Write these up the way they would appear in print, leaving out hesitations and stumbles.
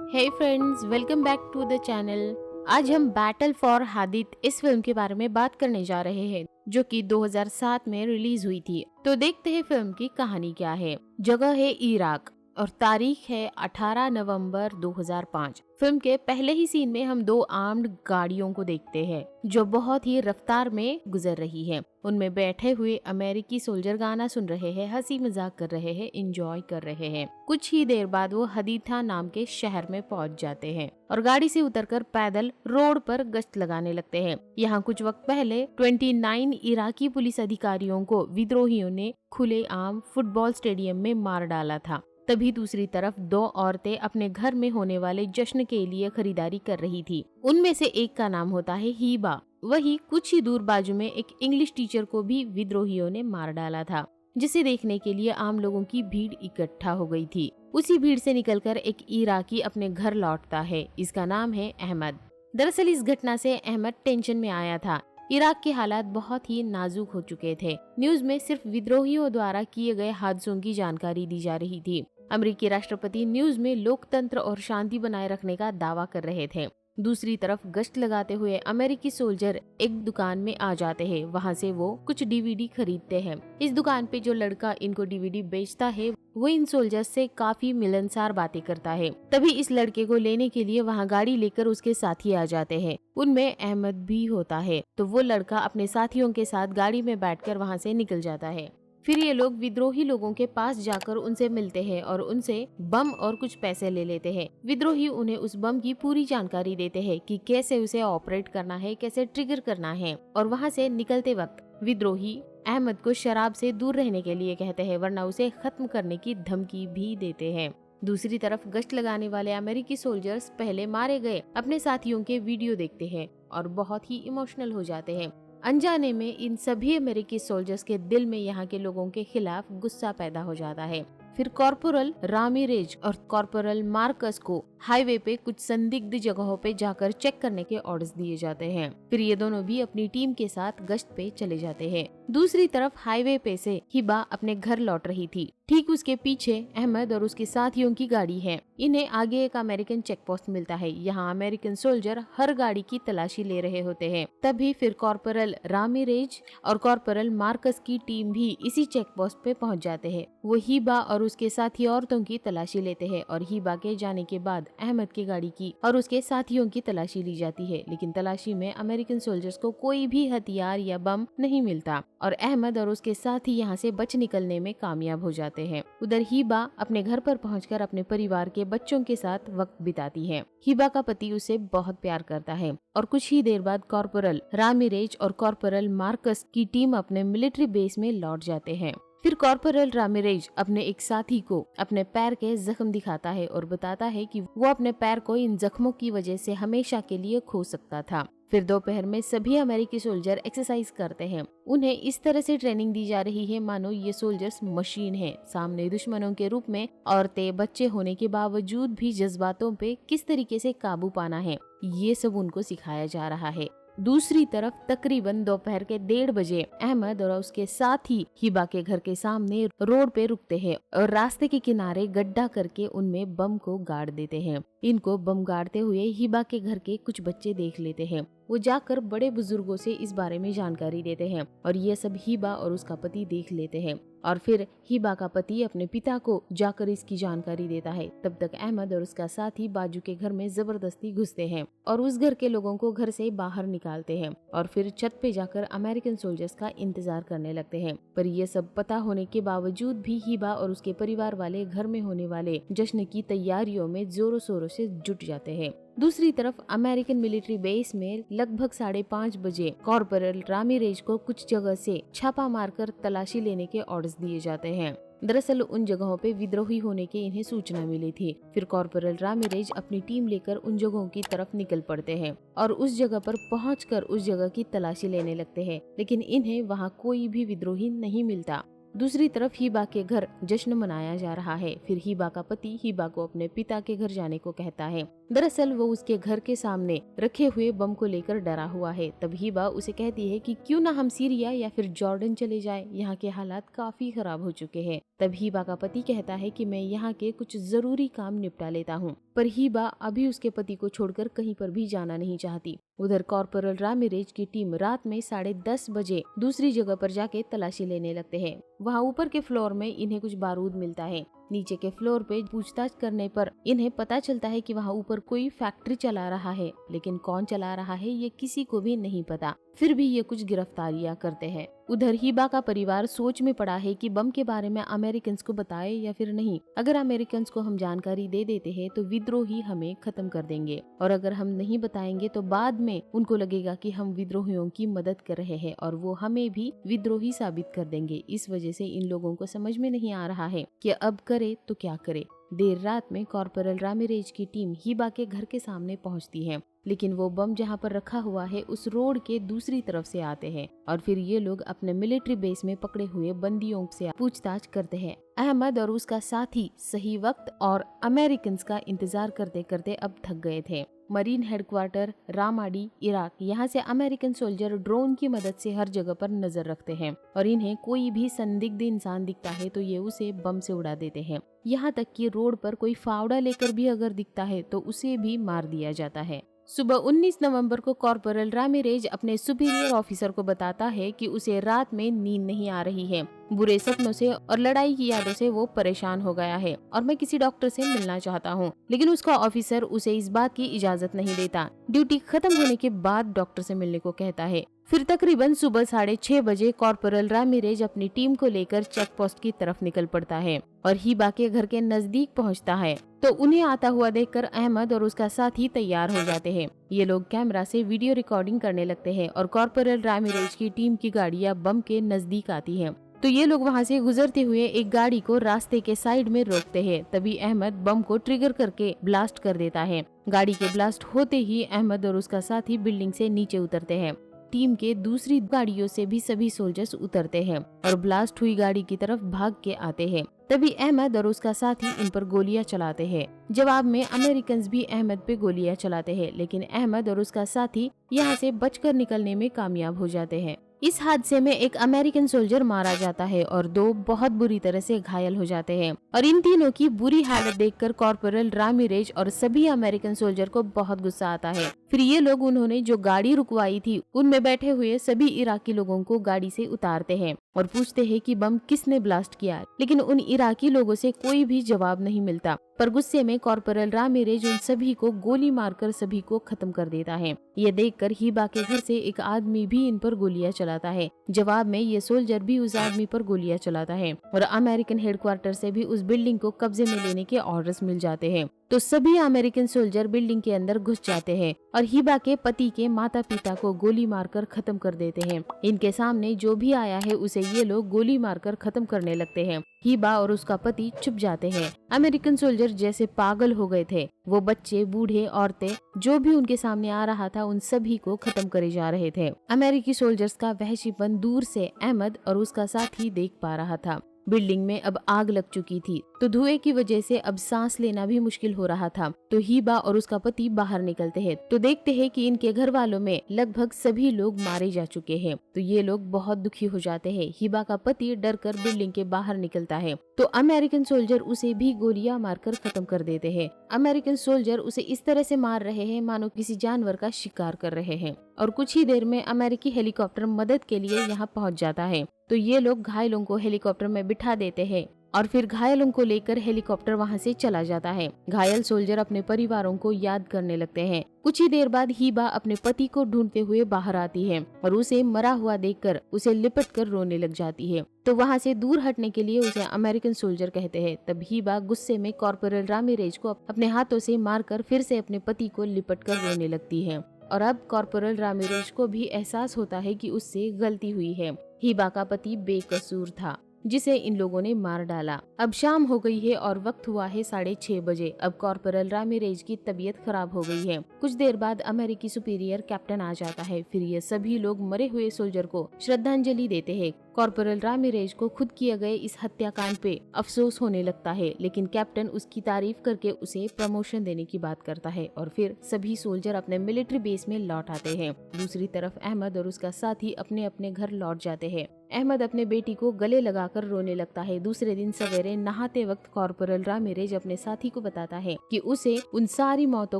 Hey friends, welcome back to the channel. आज हम battle for हादिद इस फिल्म के बारे में बात करने जा रहे हैं, जो कि 2007 में रिलीज हुई थी। तो देखते हैं फिल्म की कहानी क्या है। जगह है इराक और तारीख है 18 नवंबर 2005। फिल्म के पहले ही सीन में हम दो आर्म्ड गाड़ियों को देखते हैं जो बहुत ही रफ्तार में गुजर रही है। उनमें बैठे हुए अमेरिकी सोल्जर गाना सुन रहे हैं, हंसी मजाक कर रहे हैं, एंजॉय कर रहे हैं। कुछ ही देर बाद वो हदीथा नाम के शहर में पहुंच जाते हैं और गाड़ी से उतरकर पैदल रोड पर गश्त लगाने लगते हैं। यहाँ कुछ वक्त पहले 29 इराकी पुलिस अधिकारियों को विद्रोहियों ने खुलेआम फुटबॉल स्टेडियम में मार डाला था। तभी दूसरी तरफ दो औरतें अपने घर में होने वाले जश्न के लिए खरीदारी कर रही थी। उनमें से एक का नाम होता है हीबा। वही कुछ ही दूर बाजू में एक इंग्लिश टीचर को भी विद्रोहियों ने मार डाला था, जिसे देखने के लिए आम लोगों की भीड़ इकट्ठा हो गई थी। उसी भीड़ से निकलकर एक इराकी अपने घर लौटता है। इसका नाम है अहमद। दरअसल इस घटना से अहमद टेंशन में आया था। इराक के हालात बहुत ही नाजुक हो चुके थे। न्यूज में सिर्फ विद्रोहियों द्वारा किए गए हादसों की जानकारी दी जा रही थी। अमेरिकी राष्ट्रपति न्यूज में लोकतंत्र और शांति बनाए रखने का दावा कर रहे थे। दूसरी तरफ गश्त लगाते हुए अमेरिकी सोल्जर एक दुकान में आ जाते हैं। वहां से वो कुछ डीवीडी खरीदते हैं। इस दुकान पे जो लड़का इनको डीवीडी बेचता है वो इन सोल्जर्स से काफी मिलनसार बातें करता है। तभी इस लड़के को लेने के लिए वहां गाड़ी लेकर उसके साथी आ जाते हैं। उनमें अहमद भी होता है। तो वो लड़का अपने साथियों के साथ गाड़ी में बैठकर वहां से निकल जाता है। फिर ये लोग विद्रोही लोगों के पास जाकर उनसे मिलते हैं और उनसे बम और कुछ पैसे ले लेते हैं। विद्रोही उन्हें उस बम की पूरी जानकारी देते हैं कि कैसे उसे ऑपरेट करना है, कैसे ट्रिगर करना है। और वहां से निकलते वक्त विद्रोही अहमद को शराब से दूर रहने के लिए कहते हैं, वरना उसे खत्म करने की धमकी भी देते हैं। दूसरी तरफ गश्त लगाने वाले अमेरिकी सोल्जर्स पहले मारे गए अपने साथियों के वीडियो देखते हैं और बहुत ही इमोशनल हो जाते हैं। अनजाने में इन सभी अमेरिकी सोल्जर्स के दिल में यहाँ के लोगों के खिलाफ गुस्सा पैदा हो जाता है। फिर कॉर्पोरल रामिरेज और कॉर्पोरल मार्कस को हाईवे पे कुछ संदिग्ध जगहों पे जाकर चेक करने के ऑर्डर्स दिए जाते हैं। फिर ये दोनों भी अपनी टीम के साथ गश्त पे चले जाते हैं। दूसरी तरफ हाईवे पे से हिबा अपने घर लौट रही थी। ठीक उसके पीछे अहमद और उसके साथियों की गाड़ी है। इन्हें आगे एक अमेरिकन चेक पोस्ट मिलता है। यहाँ अमेरिकन सोल्जर हर गाड़ी की तलाशी ले रहे होते हैं। तभी फिर कॉर्पोरल रामिरेज और कॉर्पोरल मार्कस की टीम भी इसी चेक पोस्ट पे पहुंच जाते हैं। वो हिबा और उसके साथी औरतों की तलाशी लेते हैं और हिबा के जाने के बाद अहमद की गाड़ी की और उसके साथियों की तलाशी ली जाती है। लेकिन तलाशी में अमेरिकन सोल्जर्स को कोई भी हथियार या बम नहीं मिलता और अहमद और उसके साथी यहाँ से बच निकलने में कामयाब हो जाते हैं। उधर हिबा अपने घर पर पहुंचकर अपने परिवार के बच्चों के साथ वक्त बिताती है। हिबा का पति उसे बहुत प्यार करता है और कुछ ही देर बाद कॉर्पोरल रामिरेज और कॉर्पोरल मार्कस की टीम अपने मिलिट्री बेस में लौट जाते हैं। फिर कॉर्पोरल रामिरेज अपने एक साथी को अपने पैर के जख्म दिखाता है और बताता है कि वो अपने पैर को इन जख्मों की वजह से हमेशा के लिए खो सकता था। फिर दोपहर में सभी अमेरिकी सोल्जर एक्सरसाइज करते हैं। उन्हें इस तरह से ट्रेनिंग दी जा रही है मानो ये सोल्जर्स मशीन है। सामने दुश्मनों के रूप में औरतें, बच्चे होने के बावजूद भी जज्बातों पे किस तरीके से काबू पाना है, ये सब उनको सिखाया जा रहा है। दूसरी तरफ तकरीबन दोपहर के 1:30 बजे अहमद और उसके साथी हिबा के घर के सामने रोड पे रुकते हैं और रास्ते के किनारे गड्ढा करके उनमें बम को गाड़ देते हैं। इनको बम गाड़ते हुए हिबा के घर के कुछ बच्चे देख लेते हैं। वो जाकर बड़े बुजुर्गों से इस बारे में जानकारी देते हैं और ये सब हिबा और उसका पति देख लेते हैं। और फिर हिबा का पति अपने पिता को जाकर इसकी जानकारी देता है। तब तक अहमद और उसका साथी बाजू के घर में जबरदस्ती घुसते हैं और उस घर के लोगों को घर से बाहर निकालते हैं और फिर छत पे जाकर अमेरिकन सोल्जर्स का इंतजार करने लगते हैं। पर ये सब पता होने के बावजूद भी हिबा और उसके परिवार वाले घर में होने वाले जश्न की तैयारियों में जोरों शोरों से जुट जाते हैं। दूसरी तरफ अमेरिकन मिलिट्री बेस में लगभग 5:30 बजे कॉर्पोरल रामिरेज को कुछ जगह से छापा मारकर तलाशी लेने के ऑर्डर्स दिए जाते हैं। दरअसल उन जगहों पे विद्रोही होने की इन्हें सूचना मिली थी। फिर कॉर्पोरल रामिरेज अपनी टीम लेकर उन जगहों की तरफ निकल पड़ते हैं और उस जगह पर पहुंचकर उस जगह की तलाशी लेने लगते हैं। लेकिन इन्हें वहां कोई भी विद्रोही नहीं मिलता। दूसरी तरफ हिबा के घर जश्न मनाया जा रहा है। फिर हिबा का पति हिबा को अपने पिता के घर जाने को कहता है। दरअसल वो उसके घर के सामने रखे हुए बम को लेकर डरा हुआ है। तब हिबा उसे कहती है कि क्यों ना हम सीरिया या फिर जॉर्डन चले जाएं, यहाँ के हालात काफी खराब हो चुके हैं। तब हीबा का पति कहता है कि मैं यहाँ के कुछ जरूरी काम निपटा लेता हूँ, पर हीबा अभी उसके पति को छोड़कर कहीं पर भी जाना नहीं चाहती। उधर कॉर्पोरल रामिरेज की टीम रात में 10:30 बजे दूसरी जगह पर जाके तलाशी लेने लगते हैं। वहाँ ऊपर के फ्लोर में इन्हें कुछ बारूद मिलता है। नीचे के फ्लोर पे पूछताछ करने पर इन्हें पता चलता है कि वहाँ ऊपर कोई फैक्ट्री चला रहा है, लेकिन कौन चला रहा है ये किसी को भी नहीं पता। फिर भी ये कुछ गिरफ्तारियां करते हैं। उधर हीबा का परिवार सोच में पड़ा है कि बम के बारे में अमेरिकन को बताए या फिर नहीं। अगर अमेरिकन को हम जानकारी दे देते हैं तो विद्रोही हमें खत्म कर देंगे, और अगर हम नहीं बताएंगे तो बाद में उनको लगेगा कि हम विद्रोहियों की मदद कर रहे हैं और वो हमें भी विद्रोही साबित कर देंगे। इस वजह से इन लोगों को समझ में नहीं आ रहा है कि अब करे तो क्या करे। देर रात में कॉर्पोरल रामिरेज की टीम हीबा के घर के सामने पहुंचती है, लेकिन वो बम जहां पर रखा हुआ है उस रोड के दूसरी तरफ से आते हैं और फिर ये लोग अपने मिलिट्री बेस में पकड़े हुए बंदियों से पूछताछ करते हैं। अहमद और उसका साथी सही वक्त और अमेरिकन का इंतजार करते करते अब थक गए थे। मरीन हेडक्वार्टर रामाडी इराक, यहाँ से अमेरिकन सोल्जर ड्रोन की मदद से हर जगह पर नजर रखते हैं और इन्हें कोई भी संदिग्ध इंसान दिखता है तो ये उसे बम से उड़ा देते हैं। यहाँ तक कि रोड पर कोई फावड़ा लेकर भी अगर दिखता है तो उसे भी मार दिया जाता है। सुबह 19 नवंबर को कॉर्पोरल रामिरेज अपने सुपीरियर ऑफिसर को बताता है कि उसे रात में नींद नहीं आ रही है। बुरे सपनों से और लड़ाई की यादों से वो परेशान हो गया है और मैं किसी डॉक्टर से मिलना चाहता हूँ, लेकिन उसका ऑफिसर उसे इस बात की इजाजत नहीं देता। ड्यूटी खत्म होने के बाद डॉक्टर से मिलने को कहता है। फिर तकरीबन सुबह 6:30 बजे कॉर्पोरल रामिरेज अपनी टीम को लेकर चेक पोस्ट की तरफ निकल पड़ता है और हीबा के घर के नजदीक पहुंचता है तो उन्हें आता हुआ देखकर अहमद और उसका साथी तैयार हो जाते हैं। ये लोग कैमरा से वीडियो रिकॉर्डिंग करने लगते हैं और कॉर्पोरल रामिरेज की टीम की गाड़ियां बम के नजदीक आती हैं। तो ये लोग वहाँ से गुजरते हुए एक गाड़ी को रास्ते के साइड में रोकते हैं। तभी अहमद बम को ट्रिगर करके ब्लास्ट कर देता है। गाड़ी के ब्लास्ट होते ही अहमद और उसका साथी बिल्डिंग से नीचे उतरते हैं। टीम के दूसरी गाड़ियों से भी सभी सोल्जर्स उतरते हैं और ब्लास्ट हुई गाड़ी की तरफ भाग के आते हैं। तभी अहमद और उसका साथी इन पर गोलियां चलाते हैं। जवाब में अमेरिकन भी अहमद पे गोलियां चलाते हैं, लेकिन अहमद और उसका साथी यहाँ से बचकर निकलने में कामयाब हो जाते हैं। इस हादसे में एक अमेरिकन सोल्जर मारा जाता है और 2 बहुत बुरी तरह से घायल हो जाते हैं और इन तीनों की बुरी हालत देखकर कॉर्पोरल रामिरेज और सभी अमेरिकन सोल्जर को बहुत गुस्सा आता है। फिर ये लोग उन्होंने जो गाड़ी रुकवाई थी उनमें बैठे हुए सभी इराकी लोगों को गाड़ी से उतारते हैं और पूछते हैं कि बम किसने ब्लास्ट किया, लेकिन उन इराकी लोगों से कोई भी जवाब नहीं मिलता। पर गुस्से में कॉर्पोरल रामिरेज उन सभी को गोली मारकर सभी को खत्म कर देता है। ये देखकर हीबा के घर से एक आदमी भी इन पर गोलियां चलाता है। जवाब में ये सोल्जर भी उस आदमी पर गोलियां चलाता है और अमेरिकन हेडक्वार्टर से भी उस बिल्डिंग को कब्जे में लेने के ऑर्डर्स मिल जाते हैं। तो सभी अमेरिकन सोल्जर बिल्डिंग के अंदर घुस जाते हैं और हीबा के पति के माता पिता को गोली मारकर खत्म कर देते हैं। इनके सामने जो भी आया है उसे ये लोग गोली मारकर खत्म करने लगते हैं। हीबा और उसका पति चुप जाते हैं। अमेरिकन सोल्जर जैसे पागल हो गए थे। वो बच्चे, बूढ़े, औरतें, जो भी उनके सामने आ रहा था उन सभी को खत्म करे जा रहे थे। अमेरिकी सोल्जर्स का वहशीपन दूर से अहमद और उसका साथी देख पा रहा था। बिल्डिंग में अब आग लग चुकी थी तो धुएं की वजह से अब सांस लेना भी मुश्किल हो रहा था। तो हीबा और उसका पति बाहर निकलते हैं तो देखते हैं कि इनके घर वालों में लगभग सभी लोग मारे जा चुके हैं। तो ये लोग बहुत दुखी हो जाते हैं। हीबा का पति डर कर बिल्डिंग के बाहर निकलता है तो अमेरिकन सोल्जर उसे भी गोलियां मारकर खत्म कर देते हैं। अमेरिकन सोल्जर उसे इस तरह से मार रहे हैं मानो किसी जानवर का शिकार कर रहे हैं और कुछ ही देर में अमेरिकी हेलीकॉप्टर मदद के लिए यहाँ पहुँच जाता है। तो ये लोग घायलों को हेलीकॉप्टर में बिठा देते हैं और फिर घायलों को लेकर हेलीकॉप्टर वहां से चला जाता है। घायल सोल्जर अपने परिवारों को याद करने लगते हैं। कुछ ही देर बाद हीबा अपने पति को ढूंढते हुए बाहर आती है और उसे मरा हुआ देखकर उसे लिपट कर रोने लग जाती है। तो वहां से दूर हटने के लिए उसे अमेरिकन सोल्जर कहते हैं। तब हीबा गुस्से में कॉर्पोरल रामिरेज को अपने हाथों से मारकर फिर से अपने पति को लिपट कर रोने लगती है और अब कॉर्पोरल रामिरेज को भी एहसास होता है कि उससे गलती हुई है। हीबा का पति बेकसूर था जिसे इन लोगों ने मार डाला। अब शाम हो गई है और वक्त हुआ है 6:30 बजे। अब कॉर्पोरल रामिरेज की तबीयत खराब हो गई है। कुछ देर बाद अमेरिकी सुपीरियर कैप्टन आ जाता है। फिर ये सभी लोग मरे हुए सोल्जर को श्रद्धांजलि देते हैं। कॉर्पोरल रामिरेज को खुद किए गए इस हत्याकांड पे अफसोस होने लगता है, लेकिन कैप्टन उसकी तारीफ करके उसे प्रमोशन देने की बात करता है और फिर सभी सोल्जर अपने मिलिट्री बेस में लौट आते हैं। दूसरी तरफ अहमद और उसका साथी अपने अपने घर लौट जाते हैं। अहमद अपने बेटी को गले लगाकर रोने लगता है। दूसरे दिन सवेरे नहाते वक्त कॉर्पोरल रामिरेज अपने साथी को बताता है कि उसे उन सारी मौतों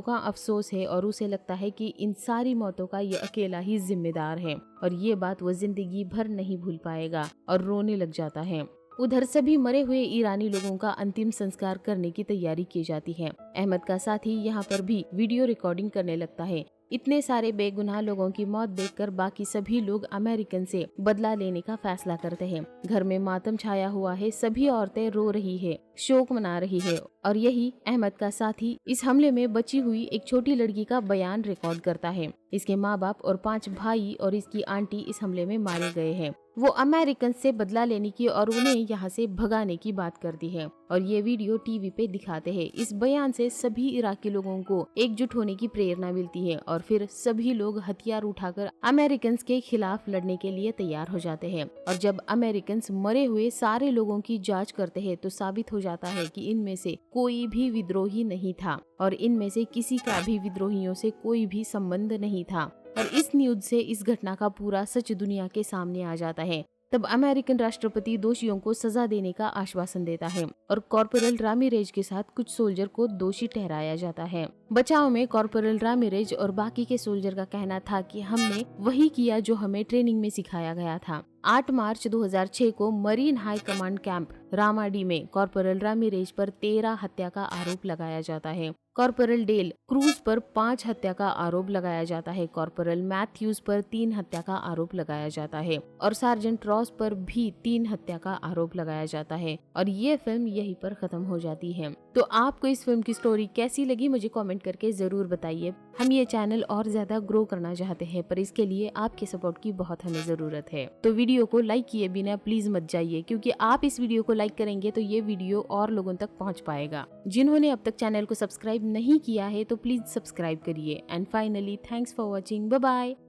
का अफसोस है और उसे लगता है कि इन सारी मौतों का ये अकेला ही जिम्मेदार है और ये बात वो जिंदगी भर नहीं भूल पाएगा और रोने लग जाता है। उधर सभी मरे हुए ईरानी लोगों का अंतिम संस्कार करने की तैयारी की जाती है। अहमद का साथी यहाँ पर भी वीडियो रिकॉर्डिंग करने लगता है। इतने सारे बेगुनाह लोगों की मौत देखकर बाकी सभी लोग अमेरिकन से बदला लेने का फैसला करते हैं। घर में मातम छाया हुआ है, सभी औरतें रो रही है, शोक मना रही है और यही अहमद का साथी इस हमले में बची हुई एक छोटी लड़की का बयान रिकॉर्ड करता है। इसके माँ बाप और 5 भाई और इसकी आंटी इस हमले में मारे गए हैं। वो अमेरिकन से बदला लेने की और उन्हें यहाँ से भगाने की बात करती है और ये वीडियो टीवी पे दिखाते हैं। इस बयान से सभी इराकी लोगों को एकजुट होने की प्रेरणा मिलती है और फिर सभी लोग हथियार उठाकर अमेरिकन के खिलाफ लड़ने के लिए तैयार हो जाते हैं। और जब अमेरिकन मरे हुए सारे लोगों की जांच करते हैं तो साबित हो जाता है कि इनमें से कोई भी विद्रोही नहीं था और इनमें से किसी का भी विद्रोहियों से कोई भी संबंध नहीं था। और इस न्यूज से इस घटना का पूरा सच दुनिया के सामने आ जाता है। तब अमेरिकन राष्ट्रपति दोषियों को सजा देने का आश्वासन देता है और कॉर्पोरल रामिरेज के साथ कुछ सोल्जर को दोषी ठहराया जाता है। बचाव में कॉर्पोरल रामिरेज और बाकी के सोल्जर का कहना था कि हमने वही किया जो हमें ट्रेनिंग में सिखाया गया था। 8 मार्च 2006 को मरीन हाई कमांड कैंप रामाडी में कॉर्पोरल रामिरेज पर 13 हत्या का आरोप लगाया जाता है। कॉर्पोरल डेल क्रूज पर 5 हत्या का आरोप लगाया जाता है। कॉर्पोरल मैथ्यूज पर 3 हत्या का आरोप लगाया जाता है और सार्जेंट रॉस पर भी 3 हत्या का आरोप लगाया जाता है और ये फिल्म यहीं पर खत्म हो जाती है। तो आपको इस फिल्म की स्टोरी कैसी लगी मुझे कमेंट करके जरूर बताइए। हम ये चैनल और ज्यादा ग्रो करना चाहते हैं पर इसके लिए आपके सपोर्ट की बहुत हमें जरूरत है। तो वीडियो को लाइक किए बिना प्लीज मत जाइए, क्योंकि आप इस वीडियो को लाइक करेंगे तो ये वीडियो और लोगों तक पहुंच पाएगा। जिन्होंने अब तक चैनल को सब्सक्राइब नहीं किया है तो प्लीज सब्सक्राइब करिए। And finally thanks for watching, bye bye.